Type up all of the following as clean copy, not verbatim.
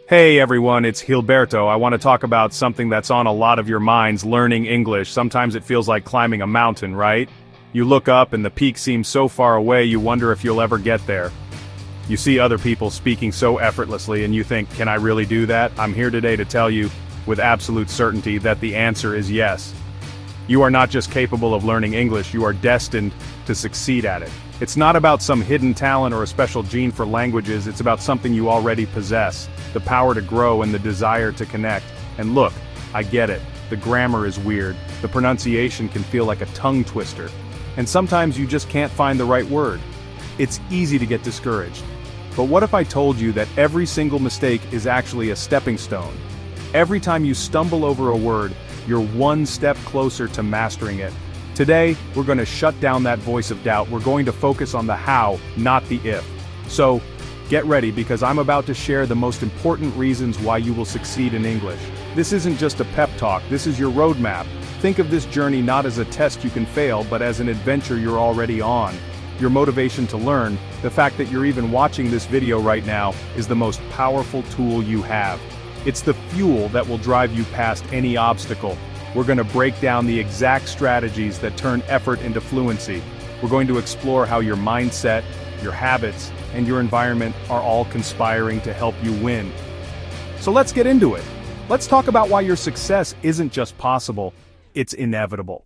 Hey everyone, it's Gilberto. I want to talk about something that's on a lot of your minds, learning English. Sometimes it feels like climbing a mountain, right? You look up and the peak seems so far away you wonder if you'll ever get there. You see other people speaking so effortlessly and you think, can I really do that? I'm here today to tell you, with absolute certainty, that the answer is yes. You are not just capable of learning English, you are destined to succeed at it. It's not about some hidden talent or a special gene for languages, it's about something you already possess. The power to grow and the desire to connect. And look, I get it. The grammar is weird. The pronunciation can feel like a tongue twister. And sometimes you just can't find the right word. It's easy to get discouraged. But what if I told you that every single mistake is actually a stepping stone? Every time you stumble over a word, you're one step closer to mastering it. Today, we're going to shut down that voice of doubt. We're going to focus on the how, not the if. So, get ready because I'm about to share the most important reasons why you will succeed in English. This isn't just a pep talk, this is your roadmap. Think of this journey not as a test you can fail, but as an adventure you're already on. Your motivation to learn, the fact that you're even watching this video right now, is the most powerful tool you have. It's the fuel that will drive you past any obstacle. We're going to break down the exact strategies that turn effort into fluency. We're going to explore how your mindset, your habits, and your environment are all conspiring to help you win. So let's get into it. Let's talk about why your success isn't just possible, it's inevitable.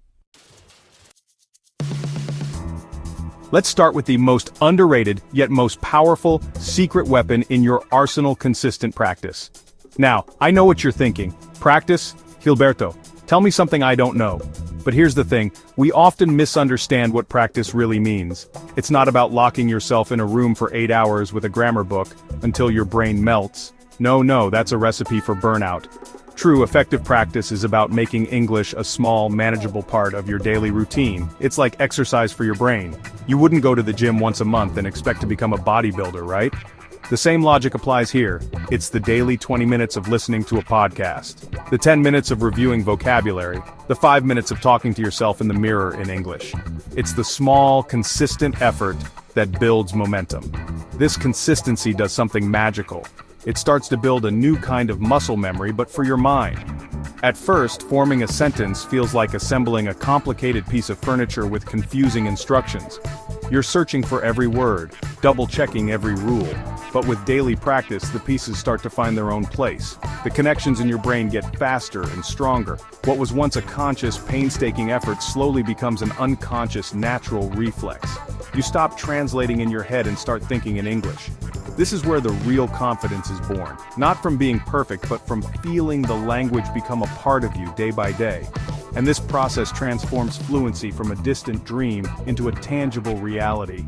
Let's start with the most underrated, yet most powerful, secret weapon in your arsenal: consistent practice. Now, I know what you're thinking. Practice? Gilberto, tell me something I don't know. But here's the thing, we often misunderstand what practice really means. It's not about locking yourself in a room for 8 hours with a grammar book until your brain melts. No, that's a recipe for burnout. True, effective practice is about making English a small, manageable part of your daily routine. It's like exercise for your brain. You wouldn't go to the gym once a month and expect to become a bodybuilder, right? The same logic applies here. It's the daily 20 minutes of listening to a podcast, the 10 minutes of reviewing vocabulary, the 5 minutes of talking to yourself in the mirror in English. It's the small, consistent effort that builds momentum. This consistency does something magical. It starts to build a new kind of muscle memory, but for your mind. At first, forming a sentence feels like assembling a complicated piece of furniture with confusing instructions. You're searching for every word, double-checking every rule. But with daily practice, the pieces start to find their own place. The connections in your brain get faster and stronger. What was once a conscious, painstaking effort slowly becomes an unconscious, natural reflex. You stop translating in your head and start thinking in English. This is where the real confidence is born. Not from being perfect, but from feeling the language become a part of you day by day. And this process transforms fluency from a distant dream into a tangible reality.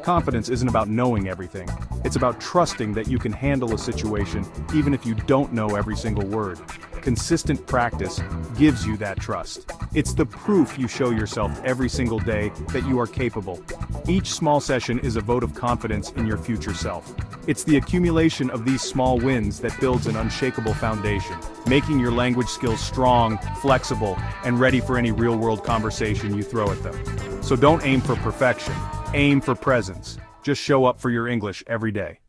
Confidence isn't about knowing everything. It's about trusting that you can handle a situation even if you don't know every single word. Consistent practice gives you that trust. It's the proof you show yourself every single day that you are capable. Each small session is a vote of confidence in your future self. It's the accumulation of these small wins that builds an unshakable foundation, making your language skills strong, flexible, and ready for any real-world conversation you throw at them. So don't aim for perfection, aim for presence. Just show up for your English every day.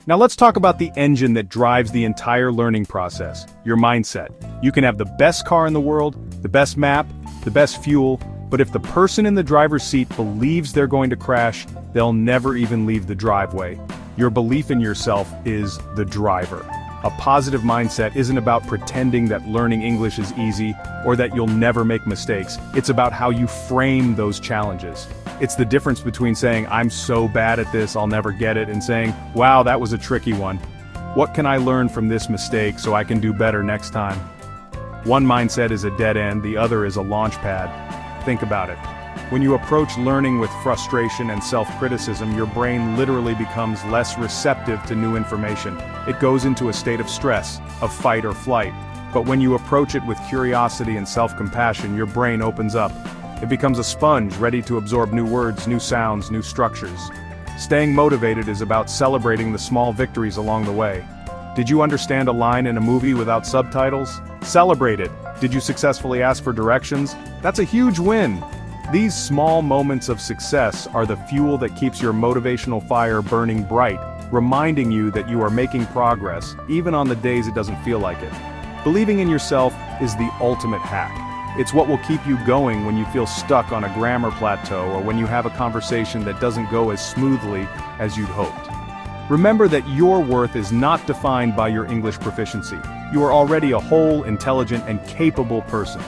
Now let's talk about the engine that drives the entire learning process, your mindset. You can have the best car in the world, the best map, the best fuel, but if the person in the driver's seat believes they're going to crash, they'll never even leave the driveway. Your belief in yourself is the driver. A positive mindset isn't about pretending that learning English is easy or that you'll never make mistakes. It's about how you frame those challenges. It's the difference between saying, I'm so bad at this, I'll never get it, and saying, wow, that was a tricky one. What can I learn from this mistake so I can do better next time? One mindset is a dead end, the other is a launch pad. Think about it. When you approach learning with frustration and self-criticism, your brain literally becomes less receptive to new information. It goes into a state of stress, of fight or flight. But when you approach it with curiosity and self-compassion, your brain opens up. It becomes a sponge ready to absorb new words, new sounds, new structures. Staying motivated is about celebrating the small victories along the way. Did you understand a line in a movie without subtitles? Celebrate it. Did you successfully ask for directions? That's a huge win. These small moments of success are the fuel that keeps your motivational fire burning bright. reminding you that you are making progress, even on the days it doesn't feel like it. Believing in yourself is the ultimate hack. It's what will keep you going when you feel stuck on a grammar plateau or when you have a conversation that doesn't go as smoothly as you'd hoped. Remember that your worth is not defined by your English proficiency. You are already a whole, intelligent, and capable person.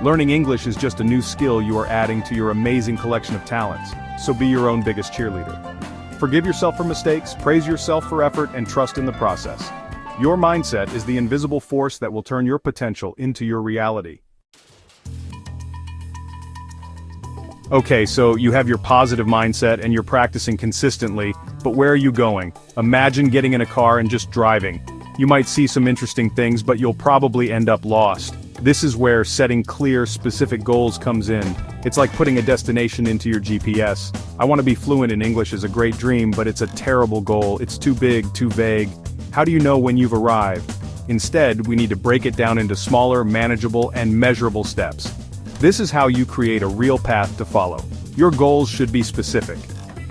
Learning English is just a new skill you are adding to your amazing collection of talents, so be your own biggest cheerleader. Forgive yourself for mistakes, praise yourself for effort, and trust in the process. Your mindset is the invisible force that will turn your potential into your reality. Okay, so you have your positive mindset and you're practicing consistently, but where are you going? Imagine getting in a car and just driving. You might see some interesting things, but you'll probably end up lost. This is where setting clear, specific goals comes in. It's like putting a destination into your GPS. I want to be fluent in English is a great dream, but it's a terrible goal. It's too big, too vague. How do you know when you've arrived? Instead, we need to break it down into smaller, manageable, and measurable steps. This is how you create a real path to follow. Your goals should be specific.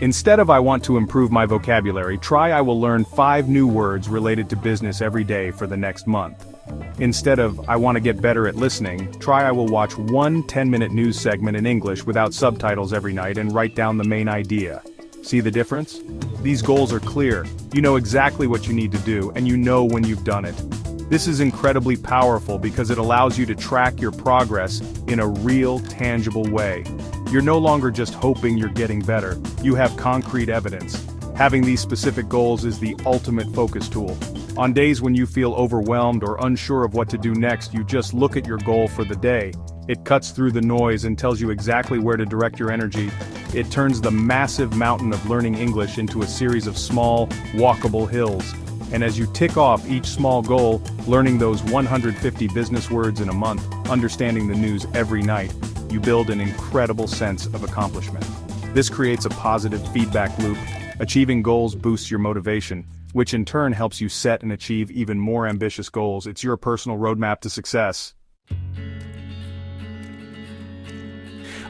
Instead of "I want to improve my vocabulary," try "I will learn 5 new words related to business every day for the next month." Instead of "I want to get better at listening," try "I will watch one 10-minute news segment in English without subtitles every night and write down the main idea." See the difference? These goals are clear. You know exactly what you need to do, and you know when you've done it. This is incredibly powerful because it allows you to track your progress in a real, tangible way. You're no longer just hoping you're getting better. You have concrete evidence. Having these specific goals is the ultimate focus tool. On days when you feel overwhelmed or unsure of what to do next, you just look at your goal for the day. It cuts through the noise and tells you exactly where to direct your energy. It turns the massive mountain of learning English into a series of small, walkable hills. And as you tick off each small goal, learning those 150 business words in a month, understanding the news every night, you build an incredible sense of accomplishment. This creates a positive feedback loop. Achieving goals boosts your motivation, which in turn helps you set and achieve even more ambitious goals. It's your personal roadmap to success.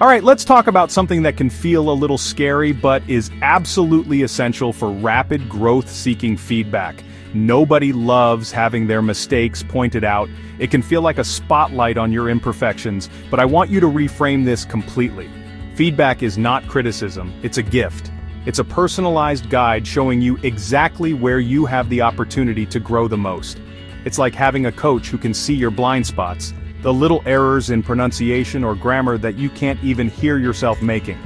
Alright, let's talk about something that can feel a little scary but is absolutely essential for rapid growth-seeking feedback. Nobody loves having their mistakes pointed out. It can feel like a spotlight on your imperfections, but I want you to reframe this completely. Feedback is not criticism, it's a gift. It's a personalized guide showing you exactly where you have the opportunity to grow the most. It's like having a coach who can see your blind spots, the little errors in pronunciation or grammar that you can't even hear yourself making.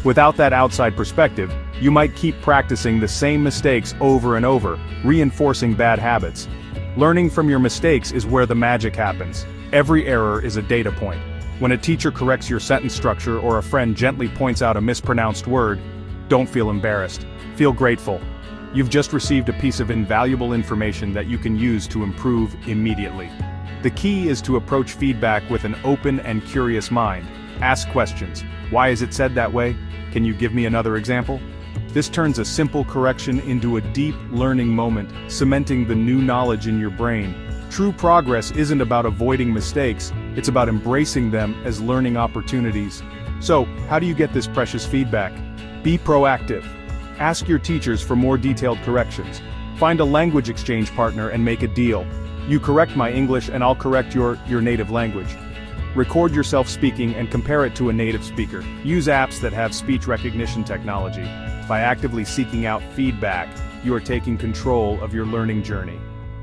Without that outside perspective, you might keep practicing the same mistakes over and over, reinforcing bad habits. Learning from your mistakes is where the magic happens. Every error is a data point. When a teacher corrects your sentence structure or a friend gently points out a mispronounced word, don't feel embarrassed. Feel grateful. You've just received a piece of invaluable information that you can use to improve immediately. The key is to approach feedback with an open and curious mind. Ask questions. Why is it said that way? Can you give me another example? This turns a simple correction into a deep learning moment, cementing the new knowledge in your brain. True progress isn't about avoiding mistakes, it's about embracing them as learning opportunities. So, how do you get this precious feedback? Be proactive. Ask your teachers for more detailed corrections. Find a language exchange partner and make a deal. You correct my English and I'll correct your native language. Record yourself speaking and compare it to a native speaker. Use apps that have speech recognition technology. By actively seeking out feedback, you are taking control of your learning journey.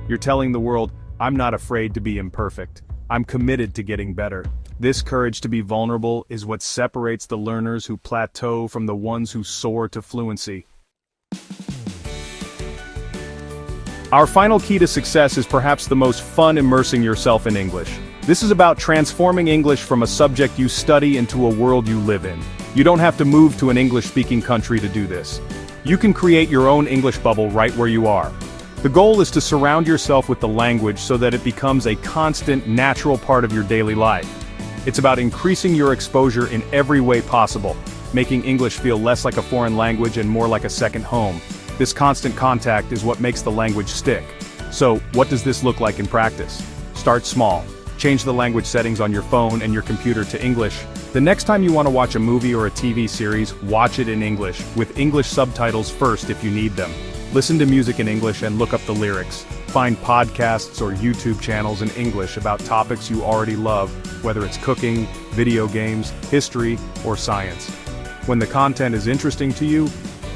You're telling the world, I'm not afraid to be imperfect. I'm committed to getting better. This courage to be vulnerable is what separates the learners who plateau from the ones who soar to fluency. Our final key to success is perhaps the most fun: immersing yourself in English. This is about transforming English from a subject you study into a world you live in. You don't have to move to an English-speaking country to do this. You can create your own English bubble right where you are. The goal is to surround yourself with the language so that it becomes a constant, natural part of your daily life. It's about increasing your exposure in every way possible, making English feel less like a foreign language and more like a second home. This constant contact is what makes the language stick. So, what does this look like in practice? Start small. Change the language settings on your phone and your computer to English. The next time you want to watch a movie or a TV series, watch it in English, with English subtitles first if you need them. Listen to music in English and look up the lyrics. Find podcasts or YouTube channels in English about topics you already love, whether it's cooking, video games, history, or science. When the content is interesting to you,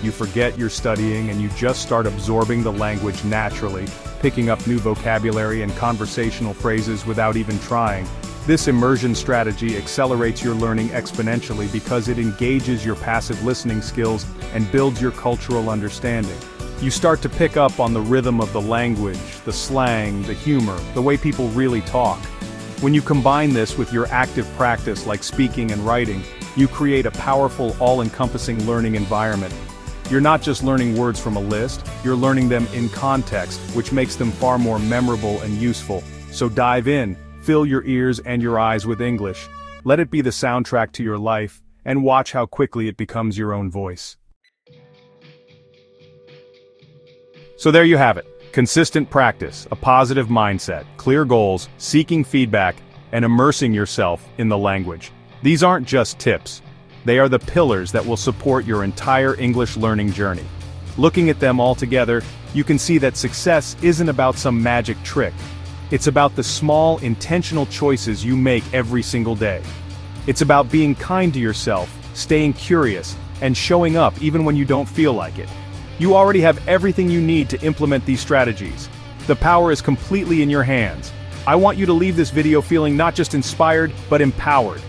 you forget you're studying and you just start absorbing the language naturally, picking up new vocabulary and conversational phrases without even trying. This immersion strategy accelerates your learning exponentially because it engages your passive listening skills and builds your cultural understanding. You start to pick up on the rhythm of the language, the slang, the humor, the way people really talk. When you combine this with your active practice like speaking and writing, you create a powerful, all-encompassing learning environment. You're not just learning words from a list, you're learning them in context, which makes them far more memorable and useful. So dive in, fill your ears and your eyes with English. Let it be the soundtrack to your life, and watch how quickly it becomes your own voice. So there you have it. Consistent practice, a positive mindset, clear goals, seeking feedback, and immersing yourself in the language. These aren't just tips. They are the pillars that will support your entire English learning journey. Looking at them all together, you can see that success isn't about some magic trick. It's about the small, intentional choices you make every single day. It's about being kind to yourself, staying curious, and showing up even when you don't feel like it. You already have everything you need to implement these strategies. The power is completely in your hands. I want you to leave this video feeling not just inspired, but empowered.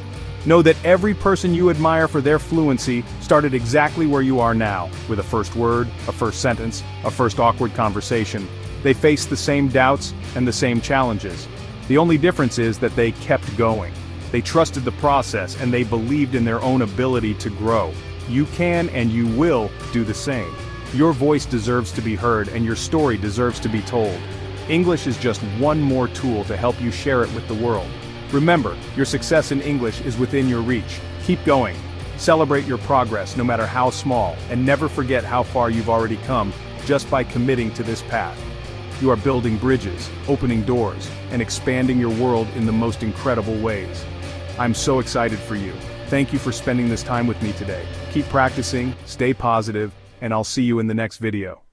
Know that every person you admire for their fluency started exactly where you are now, with a first word, a first sentence, a first awkward conversation. They faced the same doubts and the same challenges. The only difference is that they kept going. They trusted the process and they believed in their own ability to grow. You can and you will do the same. Your voice deserves to be heard and your story deserves to be told. English is just one more tool to help you share it with the world. Remember, your success in English is within your reach. Keep going. Celebrate your progress, no matter how small, and never forget how far you've already come just by committing to this path. You are building bridges, opening doors, and expanding your world in the most incredible ways. I'm so excited for you. Thank you for spending this time with me today. Keep practicing, stay positive, and I'll see you in the next video.